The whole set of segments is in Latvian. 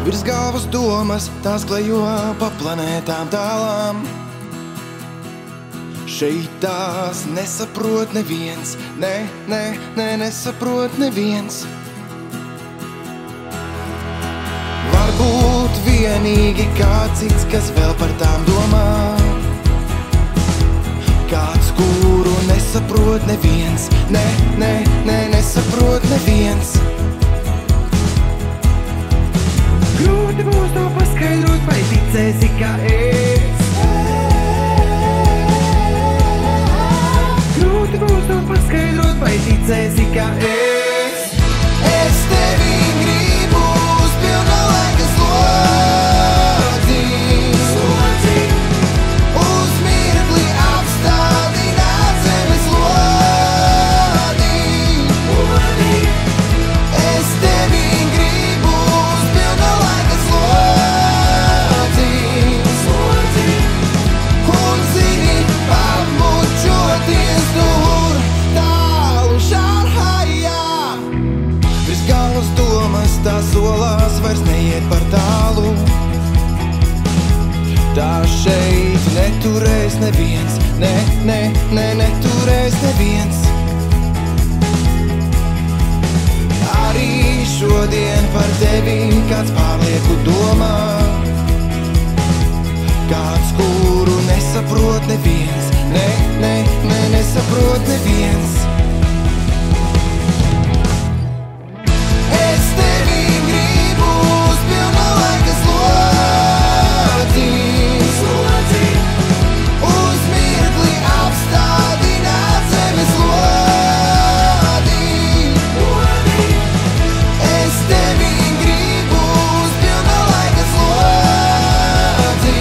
Virs galvas domas, tās klejo pa planētām tālām. Šeit tās nesaprot neviens, nesaprot neviens. Varbūt vienīgi kāds cits, kas vēl par tām domā. Kāds, kuru nesaprot neviens, nesaprot neviens. Grūti būs to paskaidrot, vai ticēsi, ka es. Grūti būs to paskaidrot, vai ticēsi, ka es. Es tevi gribu uz pilna laika slodzi. Uz mirkli apstādināt zemes lodi. Es tevi gribu uz pilna laika slodzi. Un zini, pamučoties tur tālu Šanhajā. Virs galvas domas tā solās vairs neiet par tālu. Tā šeit neturēs neviens, neturēs neviens. Arī šodien par tevi kāds pārlieku domā. Kāds, kuru nesaprot neviens, nesaprot neviens. Es tevi gribu uz pilna laika slodzi. Uz mirkli apstādināt zemes lodi. Es tevi gribu uz pilna laika slodzi.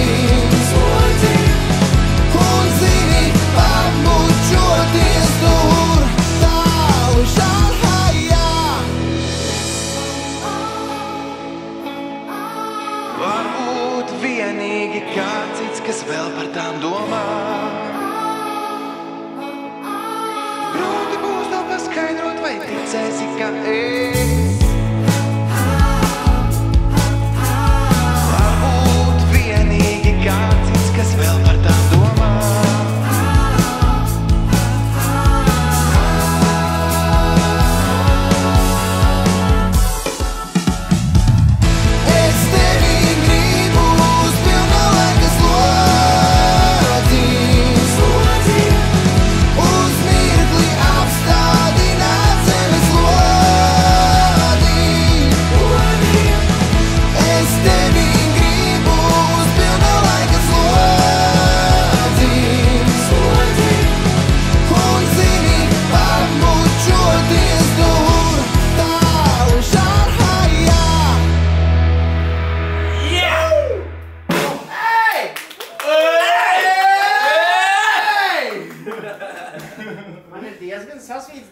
Un zini, pamučoties tur tālu Šanhajā. Varbūt vienīgi kāds cits, kas vēl par tām domā. Grūti būs to paskaidrot, vai ticēsi, ka es. Varbūt vienīgi kāds cits, kas vēl par tām domā. Es tevi gribu uz pilna laika slodzi. Uz mirkli apstādināt zemes lodi. Es tevi gribu uz pilna laika slodzi. Un zini, pamučoties tur tālu Šanhajā. Man ir diezgan sasvīts